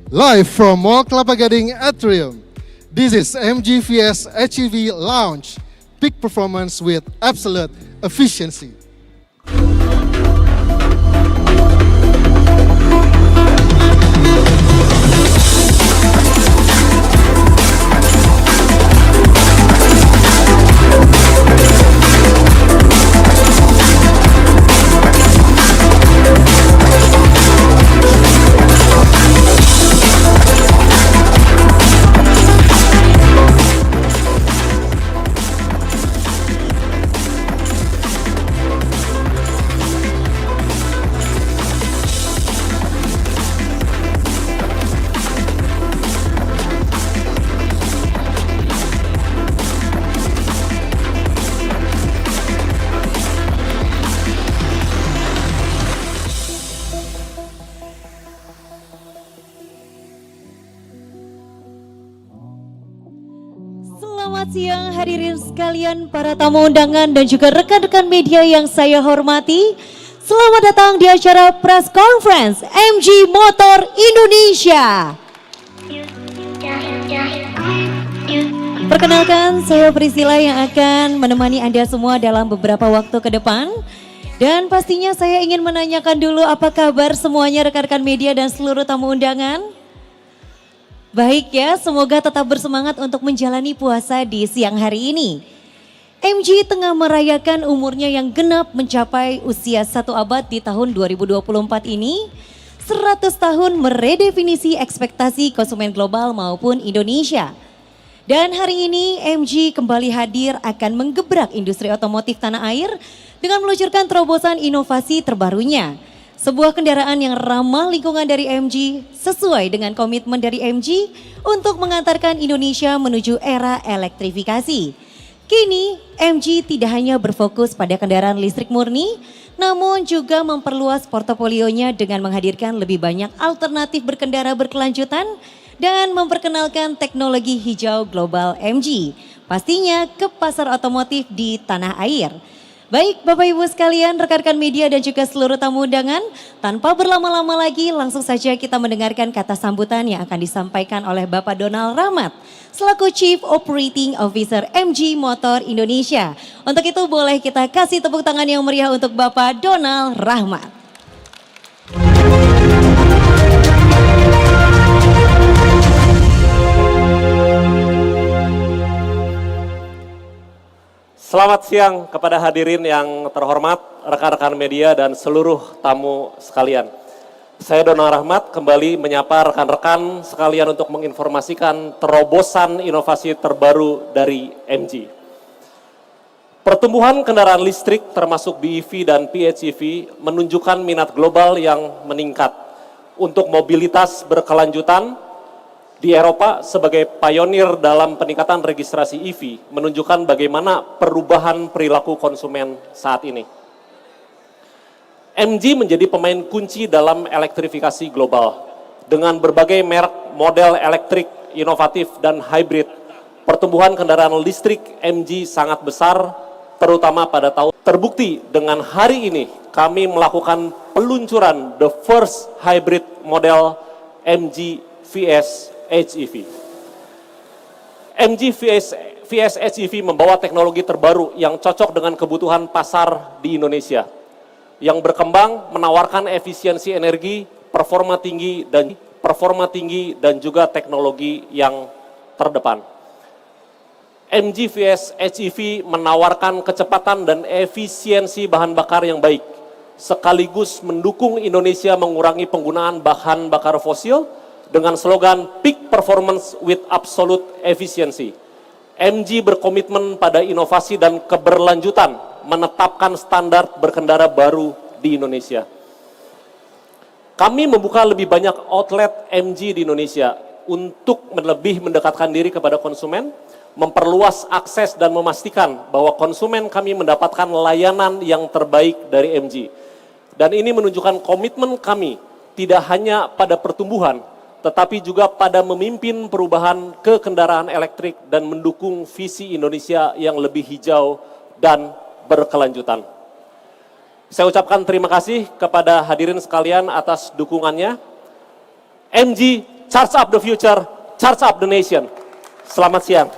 Live from Mall Kelapa Gading Atrium, this is MGVS HEV Lounge, peak performance with absolute efficiency. Selamat siang hadirin sekalian, para tamu undangan dan juga rekan-rekan media yang saya hormati. Selamat datang di acara press conference MG Motor Indonesia. Perkenalkan, saya Priscilla yang akan menemani Anda semua dalam beberapa waktu ke depan. Dan pastinya saya ingin menanyakan dulu apa kabar semuanya rekan-rekan media dan seluruh tamu undangan. Baik ya, semoga tetap bersemangat untuk menjalani puasa di siang hari ini. MG tengah merayakan umurnya yang genap mencapai usia 1 abad di tahun 2024 ini. 100 tahun meredefinisi ekspektasi konsumen global maupun Indonesia. Dan hari ini MG kembali hadir akan menggebrak industri otomotif tanah air dengan meluncurkan terobosan inovasi terbarunya. Sebuah kendaraan yang ramah lingkungan dari MG sesuai dengan komitmen dari MG untuk mengantarkan Indonesia menuju era elektrifikasi. Kini MG tidak hanya berfokus pada kendaraan listrik murni, namun juga memperluas portofolionya dengan menghadirkan lebih banyak alternatif berkendara berkelanjutan dan memperkenalkan teknologi hijau global MG. Pastinya ke pasar otomotif di tanah air. Baik Bapak Ibu sekalian, rekan-rekan media dan juga seluruh tamu undangan, tanpa berlama-lama lagi langsung saja kita mendengarkan kata sambutan yang akan disampaikan oleh Bapak Donald Rahmat selaku Chief Operating Officer MG Motor Indonesia. Untuk itu boleh kita kasih tepuk tangan yang meriah untuk Bapak Donald Rahmat. Selamat siang kepada hadirin yang terhormat, rekan-rekan media dan seluruh tamu sekalian. Saya Donald Rahmat kembali menyapa rekan-rekan sekalian untuk menginformasikan terobosan inovasi terbaru dari MG. Pertumbuhan kendaraan listrik termasuk BEV dan PHEV menunjukkan minat global yang meningkat untuk mobilitas berkelanjutan. Di Eropa sebagai pionir dalam peningkatan registrasi EV menunjukkan bagaimana perubahan perilaku konsumen saat ini. MG menjadi pemain kunci dalam elektrifikasi global. Dengan berbagai merek, model elektrik, inovatif, dan hybrid, pertumbuhan kendaraan listrik MG sangat besar, terutama pada tahun. Terbukti dengan hari ini kami melakukan peluncuran the first hybrid model MG VS HEV. MG VS HEV membawa teknologi terbaru yang cocok dengan kebutuhan pasar di Indonesia, yang berkembang menawarkan efisiensi energi, performa tinggi dan juga teknologi yang terdepan. MG VS HEV menawarkan kecepatan dan efisiensi bahan bakar yang baik, sekaligus mendukung Indonesia mengurangi penggunaan bahan bakar fosil dengan slogan Peak Performance with Absolute Efficiency. MG berkomitmen pada inovasi dan keberlanjutan, menetapkan standar berkendara baru di Indonesia. Kami membuka lebih banyak outlet MG di Indonesia untuk lebih mendekatkan diri kepada konsumen, memperluas akses dan memastikan bahwa konsumen kami mendapatkan layanan yang terbaik dari MG. Dan ini menunjukkan komitmen kami tidak hanya pada pertumbuhan, tetapi juga pada memimpin perubahan ke kendaraan elektrik dan mendukung visi Indonesia yang lebih hijau dan berkelanjutan. Saya ucapkan terima kasih kepada hadirin sekalian atas dukungannya. MG charge up the future, charge up the nation. Selamat siang.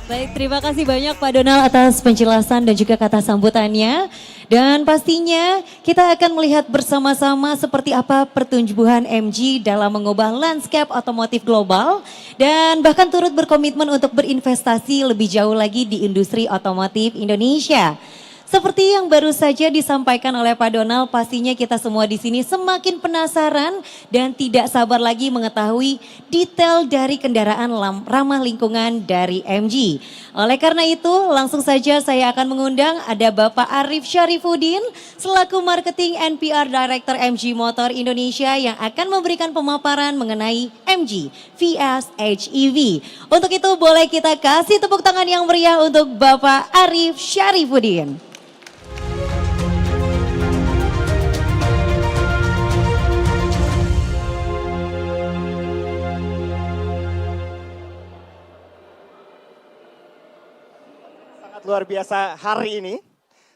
Baik, terima kasih banyak Pak Donald atas penjelasan dan juga kata sambutannya. Dan pastinya kita akan melihat bersama-sama seperti apa pertumbuhan MG dalam mengubah landscape otomotif global. Dan bahkan turut berkomitmen untuk berinvestasi lebih jauh lagi di industri otomotif Indonesia. Seperti yang baru saja disampaikan oleh Pak Donald, pastinya kita semua di sini semakin penasaran dan tidak sabar lagi mengetahui detail dari kendaraan ramah lingkungan dari MG. Oleh karena itu, langsung saja saya akan mengundang ada Bapak Arif Syarifuddin selaku Marketing NPR Director MG Motor Indonesia yang akan memberikan pemaparan mengenai MG VS HEV. Untuk itu boleh kita kasih tepuk tangan yang meriah untuk Bapak Arif Syarifuddin. Luar biasa hari ini.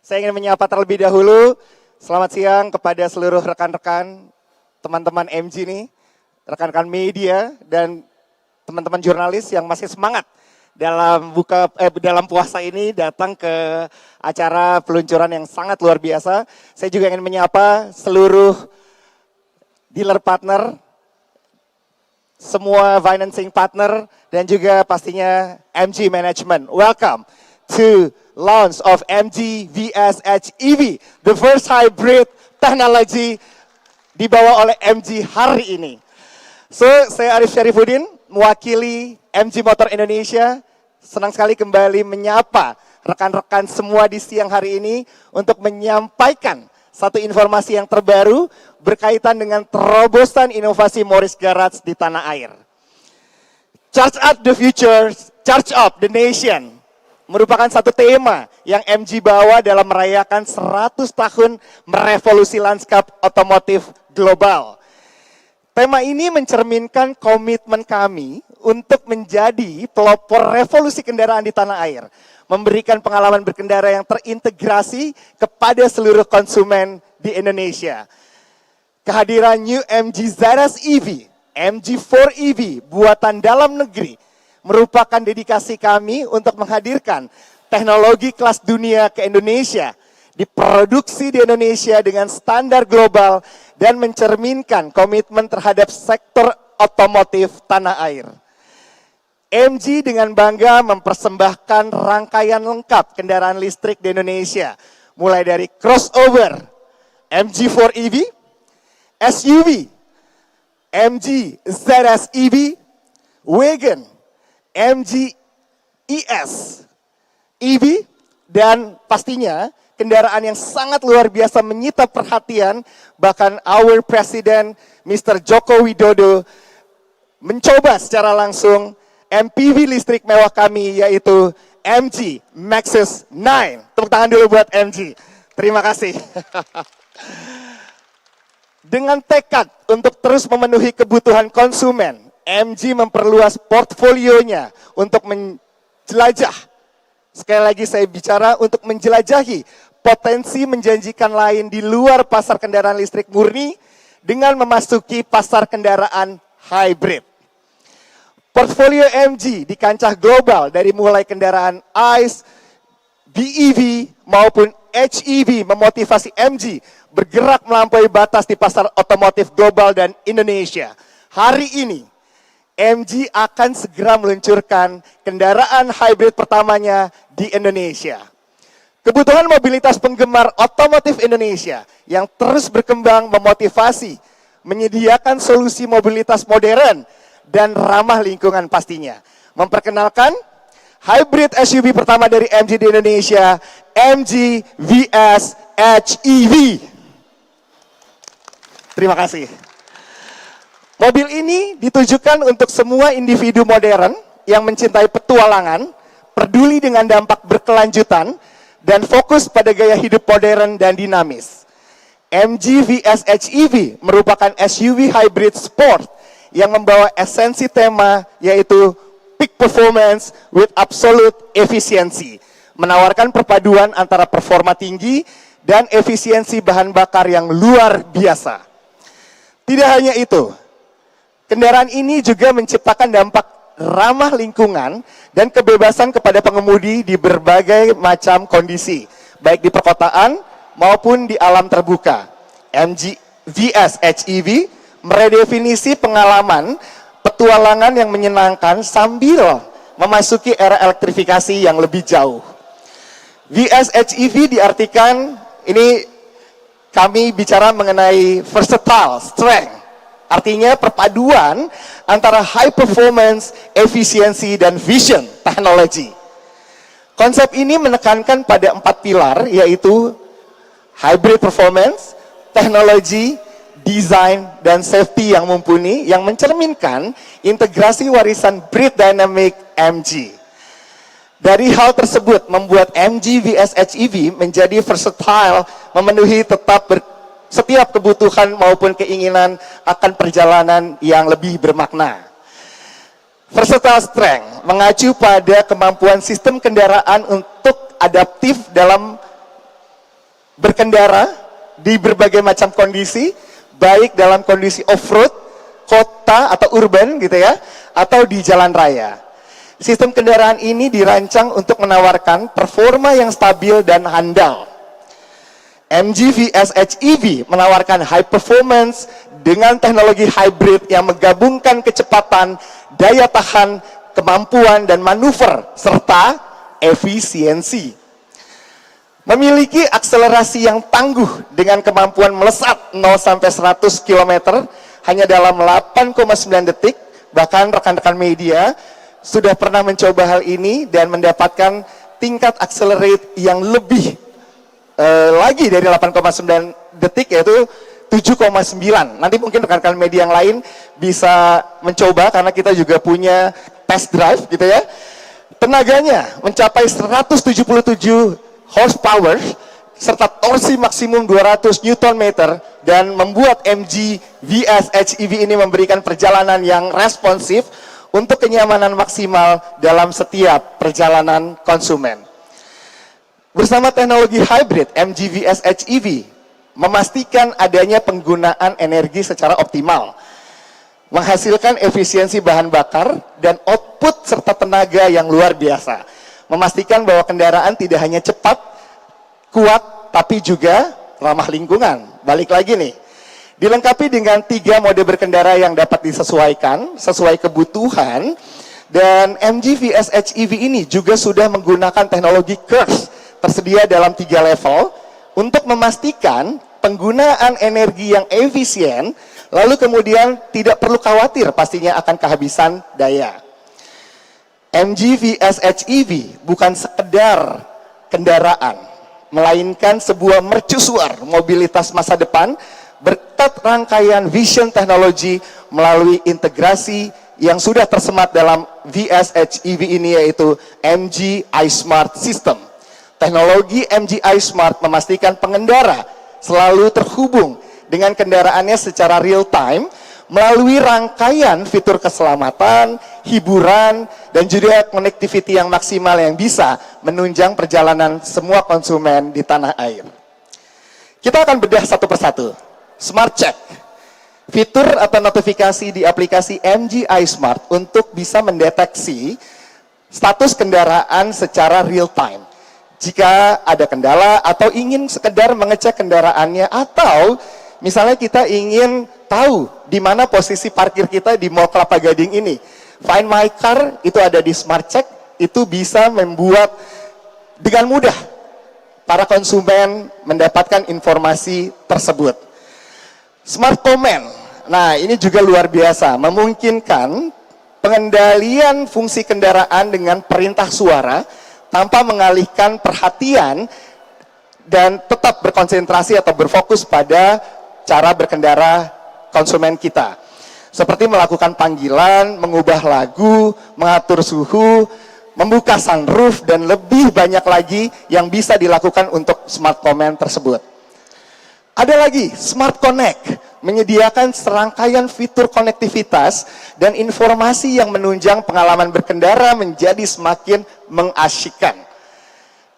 Saya ingin menyapa terlebih dahulu. Selamat siang kepada seluruh rekan-rekan, teman-teman MG nih, rekan-rekan media dan teman-teman jurnalis yang masih semangat dalam puasa ini datang ke acara peluncuran yang sangat luar biasa. Saya juga ingin menyapa seluruh dealer partner, semua financing partner dan juga pastinya MG Management. Welcome to launch of MG VS HEV, the first hybrid technology dibawa oleh MG hari ini. So, saya Arif Syarifuddin, mewakili MG Motor Indonesia, senang sekali kembali menyapa rekan-rekan semua di siang hari ini untuk menyampaikan satu informasi yang terbaru berkaitan dengan terobosan inovasi Morris Garage di tanah air. Charge up the future, charge up the nation merupakan satu tema yang MG bawa dalam merayakan 100 tahun merevolusi lanskap otomotif global. Tema ini mencerminkan komitmen kami untuk menjadi pelopor revolusi kendaraan di tanah air, memberikan pengalaman berkendara yang terintegrasi kepada seluruh konsumen di Indonesia. Kehadiran New MG ZS EV, MG4 EV buatan dalam negeri merupakan dedikasi kami untuk menghadirkan teknologi kelas dunia ke Indonesia, diproduksi di Indonesia dengan standar global dan mencerminkan komitmen terhadap sektor otomotif tanah air. MG dengan bangga mempersembahkan rangkaian lengkap kendaraan listrik di Indonesia, mulai dari crossover, MG4 EV, SUV, MG ZS EV, wagon, MG ES, EV, dan pastinya kendaraan yang sangat luar biasa menyita perhatian, bahkan our President Mr. Joko Widodo mencoba secara langsung MPV listrik mewah kami yaitu MG Maxus 9. Tepuk tangan dulu buat MG. Terima kasih. Dengan tekad untuk terus memenuhi kebutuhan konsumen, MG memperluas portfolionya untuk menjelajah. Sekali lagi saya bicara untuk menjelajahi potensi menjanjikan lain di luar pasar kendaraan listrik murni dengan memasuki pasar kendaraan hybrid. Portfolio MG di kancah global dari mulai kendaraan ICE, BEV maupun HEV memotivasi MG bergerak melampaui batas di pasar otomotif global dan Indonesia. Hari ini MG akan segera meluncurkan kendaraan hybrid pertamanya di Indonesia. Kebutuhan mobilitas penggemar otomotif Indonesia yang terus berkembang memotivasi menyediakan solusi mobilitas modern dan ramah lingkungan pastinya. Memperkenalkan hybrid SUV pertama dari MG di Indonesia, MG VS HEV. Terima kasih. Mobil ini ditujukan untuk semua individu modern yang mencintai petualangan, peduli dengan dampak berkelanjutan, dan fokus pada gaya hidup modern dan dinamis. MG VS HEV merupakan SUV hybrid sport yang membawa esensi tema yaitu peak performance with absolute efficiency, menawarkan perpaduan antara performa tinggi dan efisiensi bahan bakar yang luar biasa. Tidak hanya itu, kendaraan ini juga menciptakan dampak ramah lingkungan dan kebebasan kepada pengemudi di berbagai macam kondisi, baik di perkotaan maupun di alam terbuka. MG VS HEV meredefinisi pengalaman petualangan yang menyenangkan sambil memasuki era elektrifikasi yang lebih jauh. VS HEV diartikan, ini kami bicara mengenai versatile strength. Artinya perpaduan antara high performance, efisiensi, dan vision teknologi. Konsep ini menekankan pada 4 pilar, yaitu hybrid performance, teknologi, design, dan safety yang mumpuni, yang mencerminkan integrasi warisan Breed Dynamic MG. Dari hal tersebut membuat MG VS HEV menjadi versatile, memenuhi setiap kebutuhan maupun keinginan akan perjalanan yang lebih bermakna. Versatile strength mengacu pada kemampuan sistem kendaraan untuk adaptif dalam berkendara di berbagai macam kondisi, baik dalam kondisi off-road, kota atau urban gitu ya, atau di jalan raya. Sistem kendaraan ini dirancang untuk menawarkan performa yang stabil dan handal. MG VS HEV menawarkan high performance dengan teknologi hybrid yang menggabungkan kecepatan, daya tahan, kemampuan, dan manuver, serta efisiensi. Memiliki akselerasi yang tangguh dengan kemampuan melesat 0-100 km hanya dalam 8,9 detik, bahkan rekan-rekan media sudah pernah mencoba hal ini dan mendapatkan tingkat accelerate yang lebih lagi dari 8,9 detik, yaitu 7,9. Nanti mungkin rekan-rekan media yang lain bisa mencoba karena kita juga punya test drive gitu ya. Tenaganya mencapai 177 horsepower serta torsi maksimum 200 Nm dan membuat MG VS HEV ini memberikan perjalanan yang responsif untuk kenyamanan maksimal dalam setiap perjalanan konsumen. Bersama teknologi hybrid, MG VS HEV memastikan adanya penggunaan energi secara optimal, menghasilkan efisiensi bahan bakar dan output serta tenaga yang luar biasa, memastikan bahwa kendaraan tidak hanya cepat, kuat, tapi juga ramah lingkungan. Balik lagi nih, dilengkapi dengan 3 mode berkendara yang dapat disesuaikan sesuai kebutuhan, dan MG VS HEV ini juga sudah menggunakan teknologi Curves tersedia dalam 3 level untuk memastikan penggunaan energi yang efisien, lalu kemudian tidak perlu khawatir pastinya akan kehabisan daya. MG VS HEV bukan sekedar kendaraan, melainkan sebuah mercusuar mobilitas masa depan berkat rangkaian vision teknologi melalui integrasi yang sudah tersemat dalam VS HEV ini, yaitu MG iSmart System. Teknologi MG iSmart memastikan pengendara selalu terhubung dengan kendaraannya secara real time melalui rangkaian fitur keselamatan, hiburan, dan juga connectivity yang maksimal yang bisa menunjang perjalanan semua konsumen di tanah air. Kita akan bedah satu persatu. Smart Check, fitur atau notifikasi di aplikasi MG iSmart untuk bisa mendeteksi status kendaraan secara real time. Jika ada kendala atau ingin sekedar mengecek kendaraannya, atau misalnya kita ingin tahu di mana posisi parkir kita di Mall Kelapa Gading ini, Find My Car itu ada di Smart Check, itu bisa membuat dengan mudah para konsumen mendapatkan informasi tersebut. Smart Command, nah ini juga luar biasa, memungkinkan pengendalian fungsi kendaraan dengan perintah suara tanpa mengalihkan perhatian dan tetap berkonsentrasi atau berfokus pada cara berkendara konsumen kita. Seperti melakukan panggilan, mengubah lagu, mengatur suhu, membuka sunroof, dan lebih banyak lagi yang bisa dilakukan untuk Smart Command tersebut. Ada lagi, Smart Connect, menyediakan serangkaian fitur konektivitas dan informasi yang menunjang pengalaman berkendara menjadi semakin mengasyikkan.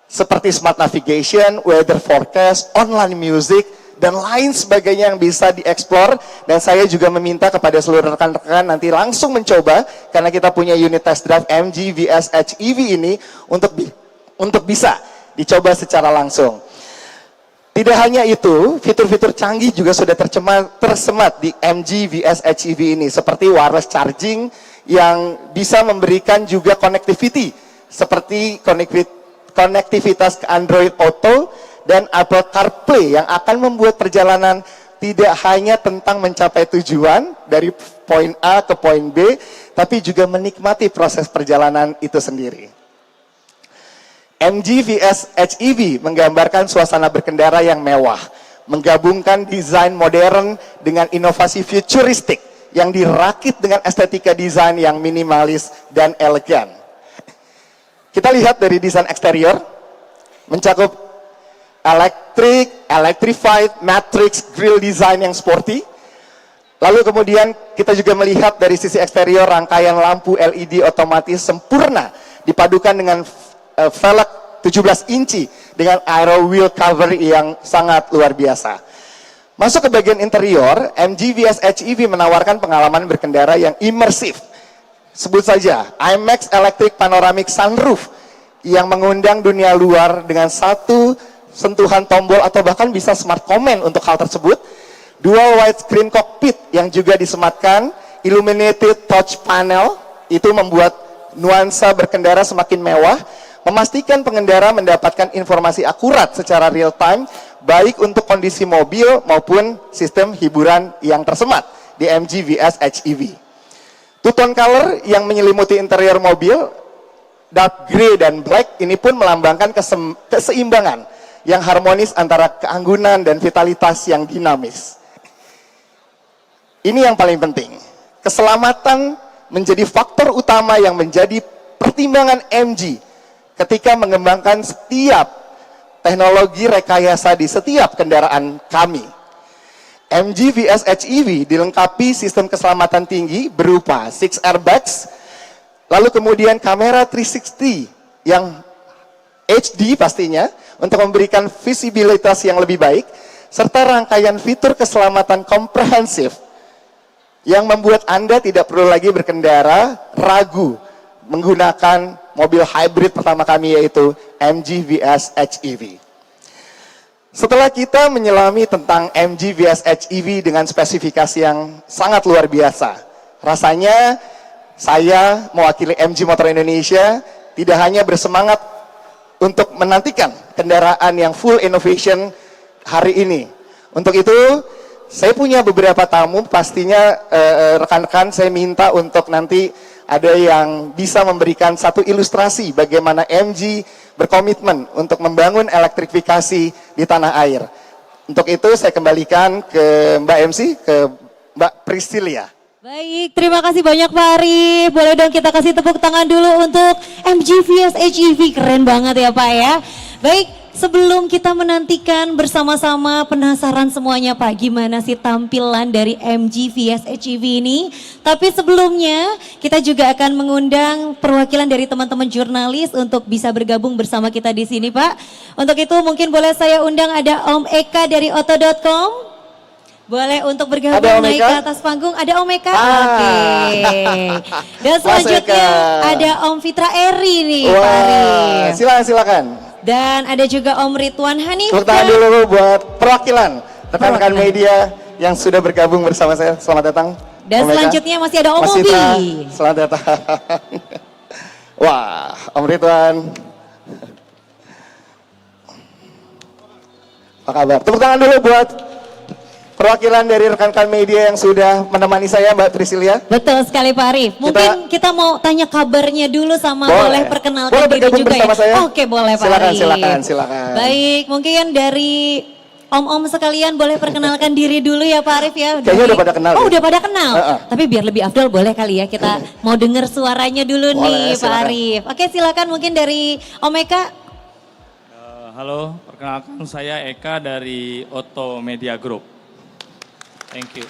Seperti Smart Navigation, Weather Forecast, Online Music, dan lain sebagainya yang bisa dieksplor. Dan saya juga meminta kepada seluruh rekan-rekan nanti langsung mencoba, karena kita punya unit test drive MG VS HEV ini untuk bisa dicoba secara langsung. Tidak hanya itu, fitur-fitur canggih juga sudah tersemat di MG VS HEV ini, seperti wireless charging yang bisa memberikan juga connectivity, seperti konektivitas ke Android Auto dan Apple CarPlay yang akan membuat perjalanan tidak hanya tentang mencapai tujuan dari poin A ke poin B, tapi juga menikmati proses perjalanan itu sendiri. MG VS HEV menggambarkan suasana berkendara yang mewah, menggabungkan desain modern dengan inovasi futuristik yang dirakit dengan estetika desain yang minimalis dan elegan. Kita lihat dari desain eksterior, mencakup electrified matrix grille design yang sporty. Lalu kemudian kita juga melihat dari sisi eksterior rangkaian lampu LED otomatis sempurna dipadukan dengan velg 17 inci dengan aero wheel cover yang sangat luar biasa. Masuk ke bagian interior, MG VS HEV menawarkan pengalaman berkendara yang imersif. Sebut saja IMAX Electric Panoramic Sunroof yang mengundang dunia luar dengan satu sentuhan tombol atau bahkan bisa smart comment untuk hal tersebut. Dual widescreen cockpit yang juga disematkan, illuminated touch panel, itu membuat nuansa berkendara semakin mewah, memastikan pengendara mendapatkan informasi akurat secara real time, baik untuk kondisi mobil maupun sistem hiburan yang tersemat di MG VS HEV. Two-tone color yang menyelimuti interior mobil, dark grey dan black, ini pun melambangkan keseimbangan yang harmonis antara keanggunan dan vitalitas yang dinamis. Ini yang paling penting. Keselamatan menjadi faktor utama yang menjadi pertimbangan MG ketika mengembangkan setiap teknologi rekayasa di setiap kendaraan kami. MG VS HEV dilengkapi sistem keselamatan tinggi berupa 6 airbags, lalu kemudian kamera 360 yang HD pastinya untuk memberikan visibilitas yang lebih baik, serta rangkaian fitur keselamatan komprehensif yang membuat Anda tidak perlu lagi berkendara ragu menggunakan mobil hybrid pertama kami, yaitu MG VS HEV. Setelah kita menyelami tentang MG VS HEV dengan spesifikasi yang sangat luar biasa, rasanya saya mewakili MG Motor Indonesia tidak hanya bersemangat untuk menantikan kendaraan yang full innovation hari ini. Untuk itu, saya punya beberapa tamu, pastinya rekan-rekan saya minta untuk nanti ada yang bisa memberikan satu ilustrasi bagaimana MG berkomitmen untuk membangun elektrifikasi di tanah air. Untuk itu saya kembalikan ke Mbak MC, ke Mbak Priscilia. Baik, terima kasih banyak Pak Arif. Boleh dong kita kasih tepuk tangan dulu untuk MG VS HEV, keren banget ya Pak ya. Baik, sebelum kita menantikan bersama-sama, penasaran semuanya Pak, gimana sih tampilan dari MG VS HEV ini? Tapi sebelumnya kita juga akan mengundang perwakilan dari teman-teman jurnalis untuk bisa bergabung bersama kita di sini Pak. Untuk itu mungkin boleh saya undang ada Om Eka dari Auto.com. Boleh untuk bergabung naik ke atas panggung. Ada Om Eka? Oke. Dan selanjutnya ada Om Fitra Eri nih Pak Arif. Silakan. Dan ada juga Om Ridwan Hanif. Tepuk tangan dulu buat perwakilan rekan-rekan media yang sudah bergabung bersama saya. Selamat datang. Dan selanjutnya masih ada Om Obi. Selamat datang. Wah, Om Ridwan. Apa kabar? Tepuk tangan dulu buat perwakilan dari rekan-rekan media yang sudah menemani saya, Mbak Priscilia. Betul sekali Pak Arif. Mungkin kita mau tanya kabarnya dulu sama boleh perkenalkan diri juga ya. Saya. Oke, boleh Pak Arif. Silakan. Baik, mungkin dari om-om sekalian boleh perkenalkan diri dulu ya Pak Arif ya. Kayaknya udah pada kenal. Oh, udah pada kenal. Tapi biar lebih afdol boleh kali ya kita mau dengar suaranya dulu nih Pak Arif. Oke, silakan mungkin dari Om Eka. Halo, perkenalkan saya Eka dari Auto Media Group. Thank you.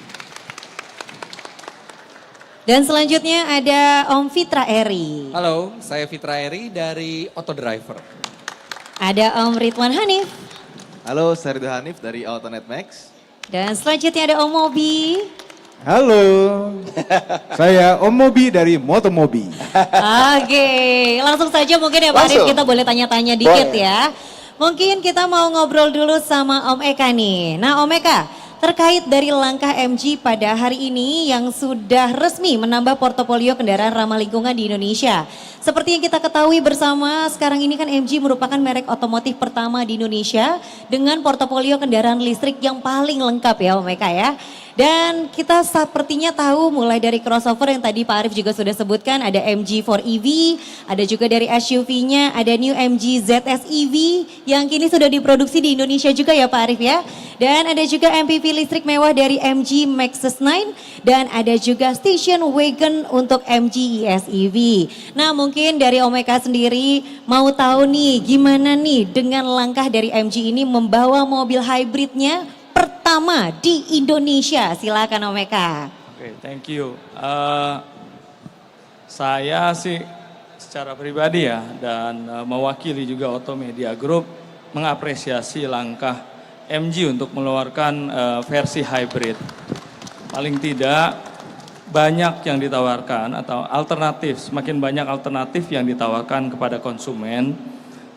Dan selanjutnya ada Om Fitra Eri. Halo, saya Fitra Eri dari Auto Driver. Ada Om Ridwan Hanif. Halo, saya Ridho Hanif dari Autonet Max. Dan selanjutnya ada Om Mobi. Halo, saya Om Mobi dari Motomobi. Oke, langsung saja mungkin ya Pak Arif, Langsung. kita boleh tanya-tanya dikit Boleh. ya. Mungkin kita mau ngobrol dulu sama Om Eka nih. Nah Om Eka, terkait dari langkah MG pada hari ini yang sudah resmi menambah portofolio kendaraan ramah lingkungan di Indonesia. Seperti yang kita ketahui bersama, sekarang ini kan MG merupakan merek otomotif pertama di Indonesia dengan portofolio kendaraan listrik yang paling lengkap ya Om Eka ya. Dan kita sepertinya tahu mulai dari crossover yang tadi Pak Arif juga sudah sebutkan, ada MG4 EV, ada juga dari SUV-nya, ada New MG ZS EV yang kini sudah diproduksi di Indonesia juga ya Pak Arif ya. Dan ada juga MPV listrik mewah dari MG Maxus 9 dan ada juga station wagon untuk MG ES EV. Nah mungkin dari Om Eka sendiri mau tahu nih gimana nih dengan langkah dari MG ini membawa mobil hybridnya pertama di Indonesia. Silakan Om Eka. Oke, thank you. Saya sih secara pribadi ya dan mewakili juga Auto Media Group mengapresiasi langkah MG untuk mengeluarkan versi hybrid. Paling tidak banyak yang ditawarkan atau alternatif, semakin banyak alternatif yang ditawarkan kepada konsumen,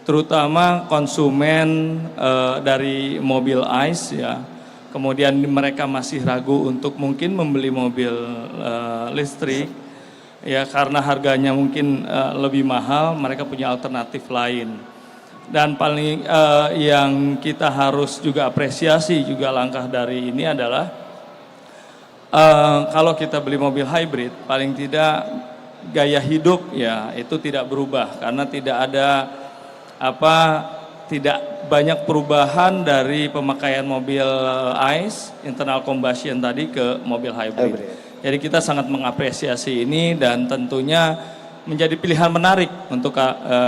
terutama konsumen dari mobil ICE ya. Kemudian mereka masih ragu untuk mungkin membeli mobil listrik ya karena harganya mungkin lebih mahal, mereka punya alternatif lain. Dan paling yang kita harus juga apresiasi juga langkah dari ini adalah kalau kita beli mobil hybrid paling tidak gaya hidup ya itu tidak berubah karena tidak ada tidak banyak perubahan dari pemakaian mobil ICE internal combustion tadi ke mobil hybrid. Jadi kita sangat mengapresiasi ini dan tentunya menjadi pilihan menarik untuk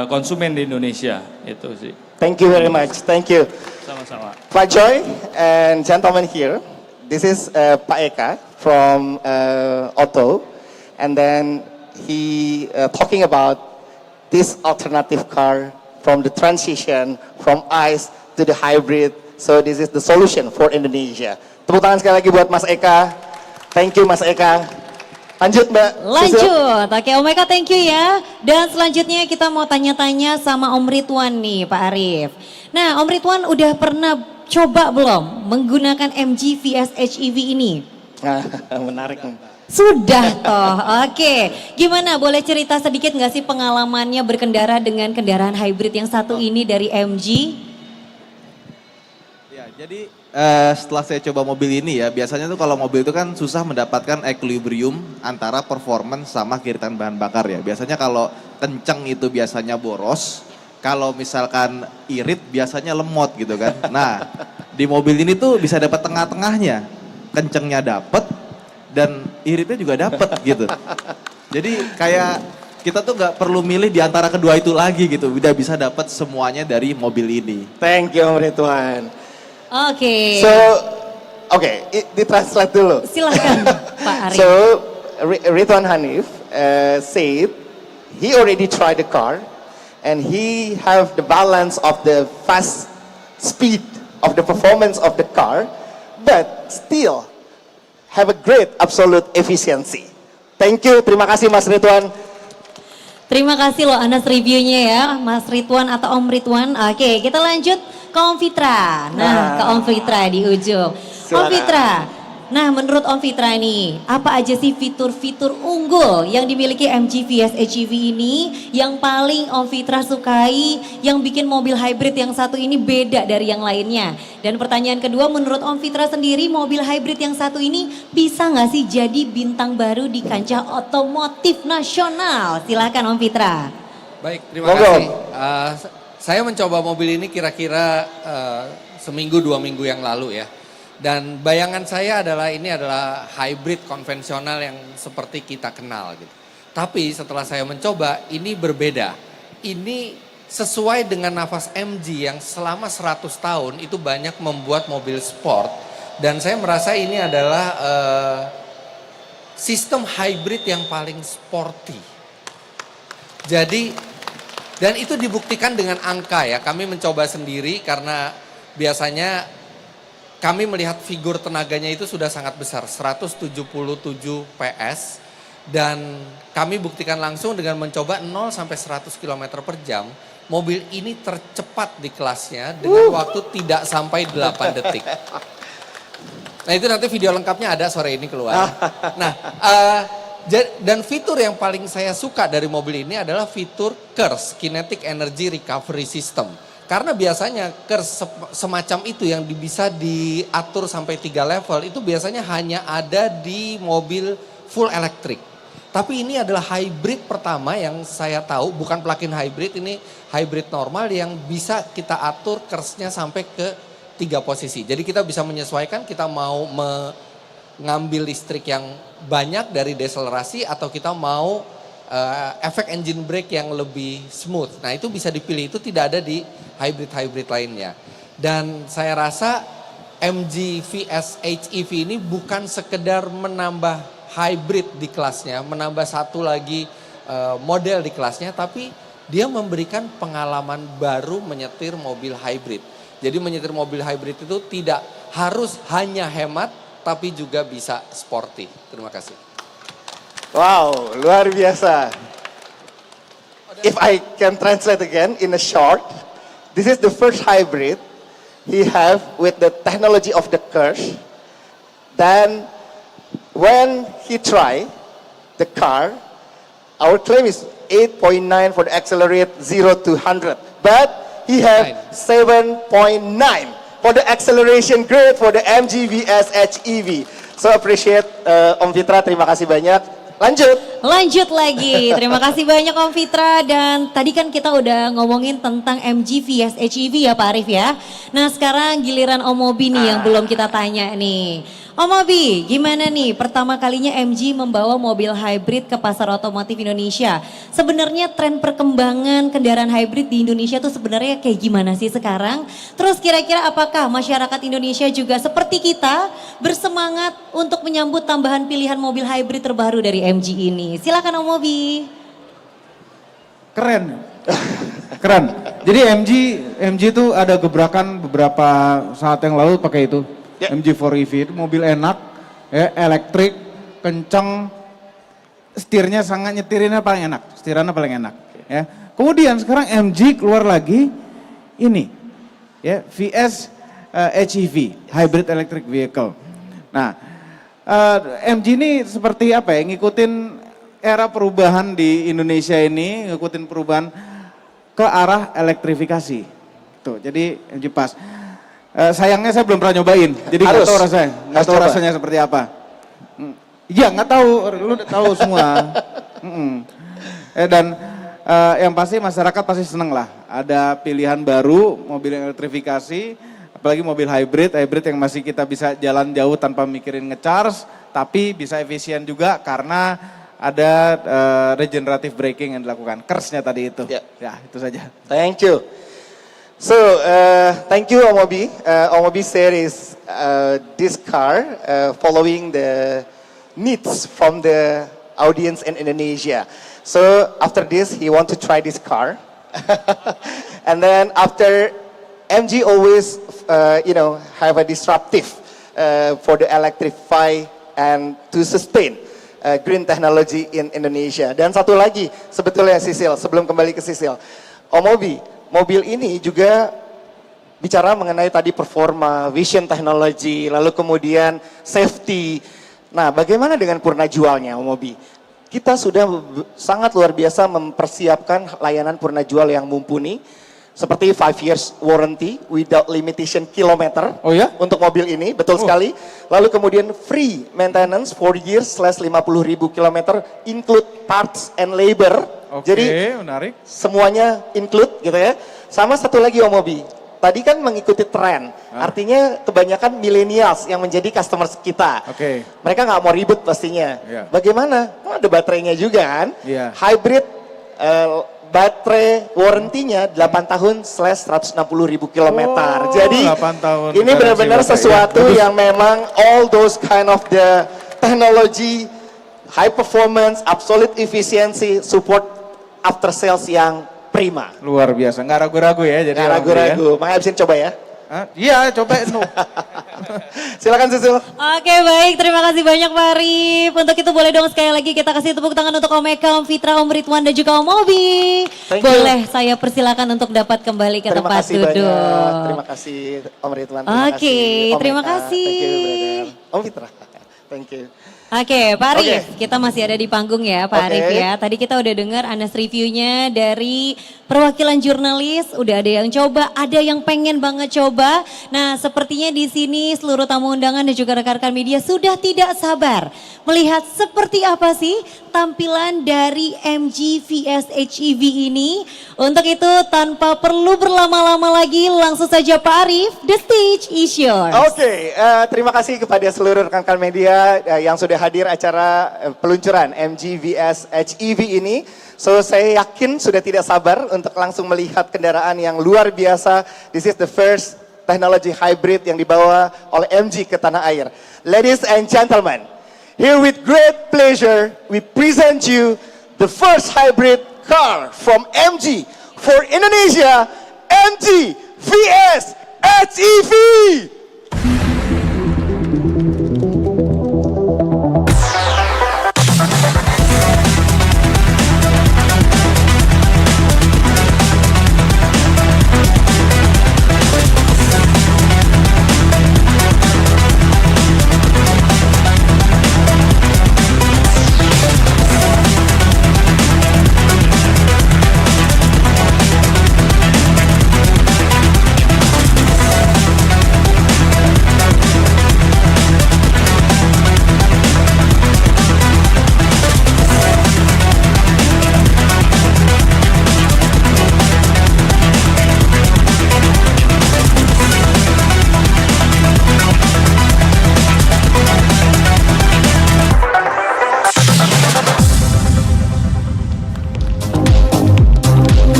konsumen di Indonesia itu sih. Thank you very much. Thank you. Sama-sama. Pak Joy and gentlemen here, this is Pak Eka from Auto, and then he talking about this alternative car from the transition from ICE to the hybrid. So this is the solution for Indonesia. Tepuk tangan sekali lagi buat Mas Eka. Thank you Mas Eka. Lanjut Mbak. Susu. Lanjut, oke Om Eka thank you ya. Dan selanjutnya kita mau tanya-tanya sama Om Ridwan nih Pak Arif. Nah Om Ridwan udah pernah coba belum menggunakan MG VS HEV ini? Menarik. Sudah toh, oke. Gimana boleh cerita sedikit nggak sih pengalamannya berkendara dengan kendaraan hybrid yang satu ini dari MG? Ya, jadi setelah saya coba mobil ini ya, biasanya tuh kalau mobil itu kan susah mendapatkan equilibrium antara performance sama kiritan bahan bakar ya. Biasanya kalau kenceng itu biasanya boros, kalau misalkan irit biasanya lemot gitu kan. Nah, di mobil ini tuh bisa dapat tengah-tengahnya. Kencengnya dapat dan iritnya juga dapat gitu. Jadi kayak kita tuh nggak perlu milih di antara kedua itu lagi gitu. Udah bisa dapat semuanya dari mobil ini. Thank you Om Ridwan. Oke. So, ditranslate dulu. Silahkan Pak Arif. So, Ridwan Hanif said he already tried the car and he have the balance of the fast speed of the performance of the car, but still have a great absolute efficiency. Thank you, terima kasih Mas Ridwan. Terima kasih loh Anas reviewnya ya Mas Ridwan atau Om Ridwan. Oke kita lanjut ke Om Fitra. Nah ke Om Fitra di ujung. Om Fitra, nah menurut Om Fitra nih apa aja sih fitur-fitur unggul yang dimiliki MG VS HEV ini yang paling Om Fitra sukai yang bikin mobil hybrid yang satu ini beda dari yang lainnya. Dan pertanyaan kedua menurut Om Fitra sendiri mobil hybrid yang satu ini bisa nggak sih jadi bintang baru di kancah otomotif nasional? Silakan Om Fitra. Baik, terima kasih. Saya mencoba mobil ini kira-kira seminggu 2 minggu yang lalu ya. Dan bayangan saya adalah ini adalah hybrid konvensional yang seperti kita kenal gitu. Tapi setelah saya mencoba ini berbeda. Ini sesuai dengan nafas MG yang selama 100 tahun itu banyak membuat mobil sport. Dan saya merasa ini adalah sistem hybrid yang paling sporty. Jadi dan itu dibuktikan dengan angka ya. Kami mencoba sendiri karena biasanya kami melihat figur tenaganya itu sudah sangat besar, 177 PS. Dan kami buktikan langsung dengan mencoba 0 sampai 100 km per jam. Mobil ini tercepat di kelasnya dengan waktu tidak sampai 8 detik. Nah itu nanti video lengkapnya ada sore ini keluar. Nah dan fitur yang paling saya suka dari mobil ini adalah fitur KERS, Kinetic Energy Recovery System. Karena biasanya KERS semacam itu yang bisa diatur sampai 3 level itu biasanya hanya ada di mobil full elektrik. Tapi ini adalah hybrid pertama yang saya tahu, bukan plug-in hybrid, ini hybrid normal yang bisa kita atur KERS-nya sampai ke 3 posisi. Jadi kita bisa menyesuaikan kita mau mengambil listrik yang banyak dari deselerasi atau kita mau efek engine brake yang lebih smooth. Nah itu bisa dipilih, itu tidak ada di hybrid-hybrid lainnya. Dan saya rasa MG VS HEV ini bukan sekedar menambah hybrid di kelasnya, menambah satu lagi model di kelasnya, tapi dia memberikan pengalaman baru menyetir mobil hybrid. Jadi menyetir mobil hybrid itu tidak harus hanya hemat, tapi juga bisa sporty. Terima kasih. Wow, luar biasa. If I can translate again in a short, this is the first hybrid he have with the technology of the KERS. Then when he try the car, our claim is 8.9 for the accelerate 0 to 100. But he have 7.9 for the acceleration. Great for the MG VS HEV. So appreciate Om Fitra, terima kasih banyak. Lanjut lagi, terima kasih banyak Om Fitra. Dan tadi kan kita udah ngomongin tentang MG VS HEV ya Pak Arief ya. Nah sekarang giliran Om Mobi nih yang belum kita tanya nih. Om Mobi, gimana nih pertama kalinya MG membawa mobil hybrid ke pasar otomotif Indonesia? Sebenarnya tren perkembangan kendaraan hybrid di Indonesia tuh sebenarnya kayak gimana sih sekarang? Terus kira-kira apakah masyarakat Indonesia juga seperti kita bersemangat untuk menyambut tambahan pilihan mobil hybrid terbaru dari MG ini? Silakan Om Mobi. Keren. Keren. Jadi MG itu ada gebrakan beberapa saat yang lalu pakai itu. MG4EV itu mobil enak, ya, elektrik, kenceng, setirnya sangat nyetirinnya paling enak, setirannya paling enak. Ya. Kemudian sekarang MG keluar lagi ini, ya VS HEV, Hybrid Electric Vehicle. Nah, MG ini seperti apa ya? Ngikutin era perubahan di Indonesia ini, ngikutin perubahan ke arah elektrifikasi. Tuh, jadi MG pas. Sayangnya saya belum pernah nyobain, jadi nggak tahu rasanya, nggak tahu rasanya seperti apa. Iya nggak tahu, lu udah tahu semua. Dan yang pasti masyarakat pasti seneng lah, ada pilihan baru mobil yang elektrifikasi, apalagi mobil hybrid yang masih kita bisa jalan jauh tanpa mikirin ngecharge, tapi bisa efisien juga karena ada regenerative braking yang dilakukan. KERS-nya tadi itu, ya itu saja. Thank you. So, thank you Omobi. Omobi said is this car following the needs from the audience in Indonesia. So, after this, he want to try this car. And then after, MG always, have a disruptive for the electrify and to sustain green technology in Indonesia. Dan satu lagi, sebetulnya Sisil, sebelum kembali ke Sisil. Omobi, mobil ini juga bicara mengenai tadi performa, vision technology, lalu kemudian safety. Nah, bagaimana dengan purna jualnya, Om Mobi? Kita sudah sangat luar biasa mempersiapkan layanan purna jual yang mumpuni, seperti 5 years warranty without limitation kilometer. Oh ya? Untuk mobil ini, betul sekali. Lalu kemudian free maintenance 4 years /50.000 kilometer, include parts and labor. Oke, jadi menarik. Semuanya include gitu ya. Sama satu lagi Om Mobi, tadi kan mengikuti tren, artinya kebanyakan millennials yang menjadi customers kita. Oke. Mereka nggak mau ribet pastinya. Iya. Bagaimana? Ada baterainya juga kan. Iya. Hybrid baterai warrantinya 8 tahun /160.000 kilometer. Oh, Jadi 8 tahun ini benar-benar sesuatu yang memang all those kind of the technology, high performance, absolute efficiency, support after sales yang prima. Luar biasa, nggak ragu-ragu ya. Jadi Nggak ragu-ragu, makanya abisin coba ya. Iya, coba no. Silakan Susul. Oke baik, terima kasih banyak Pak Arif. Untuk itu boleh dong sekali lagi kita kasih tepuk tangan untuk Om Eka, Om Fitra, Om Ridwan dan juga Om Obi. Thank you. Boleh saya persilakan untuk dapat kembali ke Terima tempat kasih duduk. banyak. Terima kasih Om Ridwan. Terima Oke, kasih, Om terima Eka. kasih. Thank you, brother. Om Fitra. Thank you. Oke, Pak Arif, Oke. kita masih ada di panggung ya Pak Oke. Arif ya. Tadi kita udah dengar Anas reviewnya dari perwakilan jurnalis, udah ada yang coba, ada yang pengen banget coba. Nah, sepertinya di sini seluruh tamu undangan dan juga rekan-rekan media sudah tidak sabar melihat seperti apa sih tampilan dari MG VS HEV ini. Untuk itu tanpa perlu berlama-lama lagi, langsung saja Pak Arif, the stage is yours. Oke, terima kasih kepada seluruh rekan-rekan media yang sudah hadir acara peluncuran MG VS HEV ini. So saya yakin sudah tidak sabar untuk langsung melihat kendaraan yang luar biasa. This is the first technology hybrid yang dibawa oleh MG ke tanah air. Ladies and gentlemen, here with great pleasure we present you the first hybrid car from MG for Indonesia, MG VS HEV.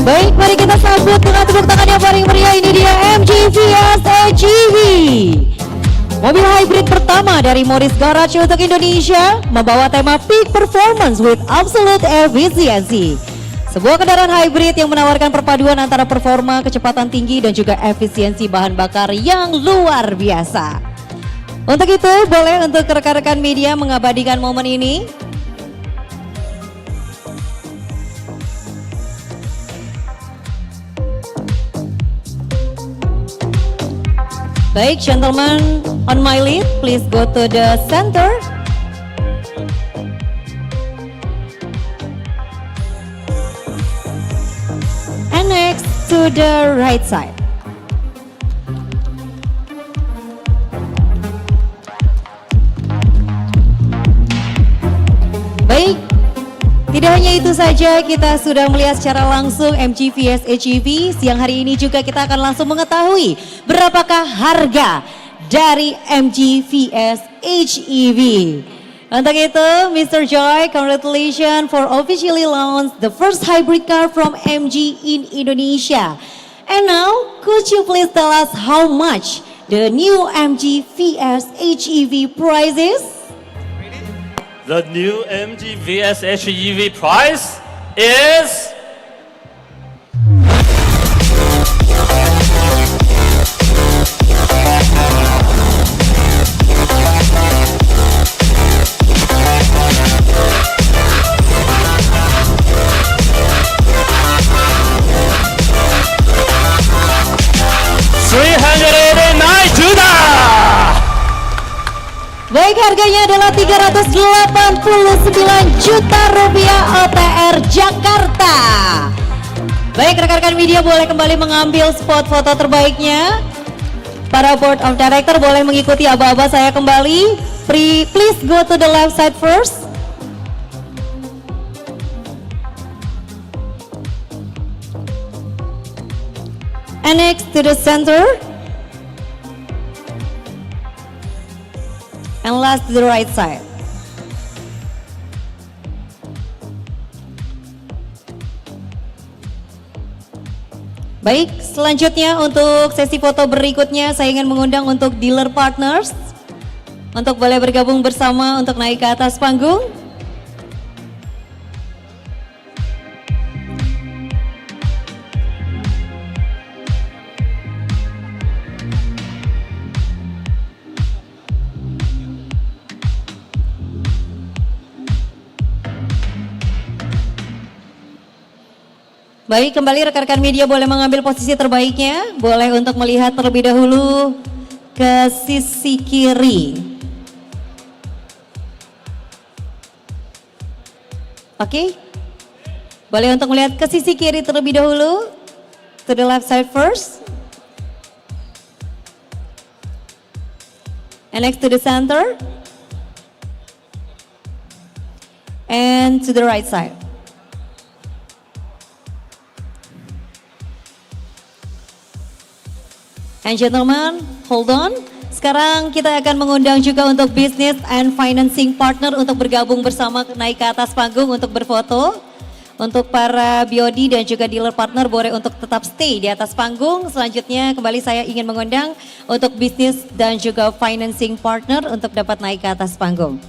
Baik, mari kita sambut dengan tepuk tangan yang paling meriah. Ini dia MG VS HEV. Mobil hybrid pertama dari Morris Garage untuk Indonesia, membawa tema peak performance with absolute efficiency. Sebuah kendaraan hybrid yang menawarkan perpaduan antara performa, kecepatan tinggi dan juga efisiensi bahan bakar yang luar biasa. Untuk itu, boleh untuk rekan-rekan media mengabadikan momen ini. Baik, gentlemen on my lead, please go to the center. And next to the right side. Baik, tidak hanya itu saja, kita sudah melihat secara langsung MG VS HEV. Siang hari ini juga kita akan langsung mengetahui berapakah harga dari MG VS HEV. Untuk itu, Mr. Joy, congratulations for officially launch the first hybrid car from MG in Indonesia. And now, could you please tell us how much the new MG VS HEV price is? The new MG VS HEV price is $389 juta. Baik, harganya adalah 389 juta rupiah OTR Jakarta. Baik, rekan-rekan media boleh kembali mengambil spot foto terbaiknya. Para board of director boleh mengikuti aba-aba saya kembali. Please go to the left side first. And next to the center. And last to the right side. Baik, selanjutnya untuk sesi foto berikutnya saya ingin mengundang untuk dealer partners untuk boleh bergabung bersama untuk naik ke atas panggung. Baik, kembali rekan-rekan media boleh mengambil posisi terbaiknya. Boleh untuk melihat terlebih dahulu ke sisi kiri. Oke. Boleh untuk melihat ke sisi kiri terlebih dahulu. To the left side first. And next to the center. And to the right side. And gentlemen, hold on. Sekarang kita akan mengundang juga untuk business and financing partner untuk bergabung bersama naik ke atas panggung untuk berfoto. Untuk para BOD dan juga dealer partner boleh untuk tetap stay di atas panggung. Selanjutnya kembali saya ingin mengundang untuk business dan juga financing partner untuk dapat naik ke atas panggung.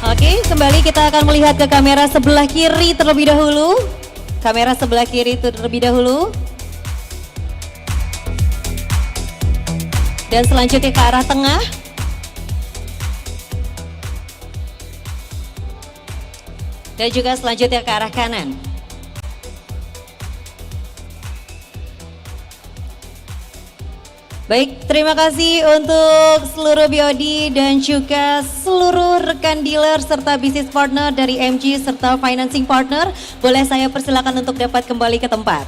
Oke, kembali kita akan melihat ke kamera sebelah kiri terlebih dahulu. Kamera sebelah kiri terlebih dahulu. Dan selanjutnya ke arah tengah. Dan juga selanjutnya ke arah kanan. Baik, terima kasih untuk seluruh BOD dan juga seluruh rekan dealer serta bisnis partner dari MG serta financing partner. Boleh saya persilakan untuk dapat kembali ke tempat.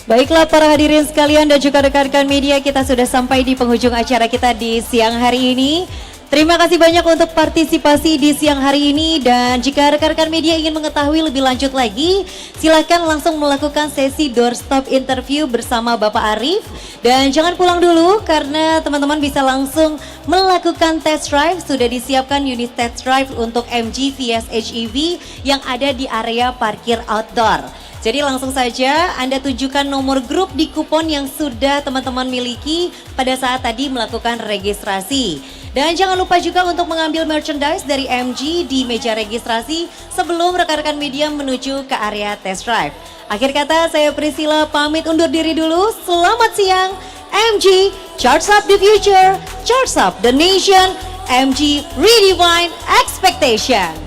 Baiklah para hadirin sekalian dan juga rekan-rekan media, kita sudah sampai di penghujung acara kita di siang hari ini. Terima kasih banyak untuk partisipasi di siang hari ini, dan jika rekan-rekan media ingin mengetahui lebih lanjut lagi, silakan langsung melakukan sesi doorstop interview bersama Bapak Arif. Dan jangan pulang dulu karena teman-teman bisa langsung melakukan test drive. Sudah disiapkan unit test drive untuk MG VS HEV yang ada di area parkir outdoor. Jadi langsung saja Anda tunjukkan nomor grup di kupon yang sudah teman-teman miliki pada saat tadi melakukan registrasi. Dan jangan lupa juga untuk mengambil merchandise dari MG di meja registrasi sebelum rekan-rekan media menuju ke area test drive. Akhir kata saya Priscilla pamit undur diri dulu. Selamat siang MG, charge up the future, charge up the nation, MG redefine expectation.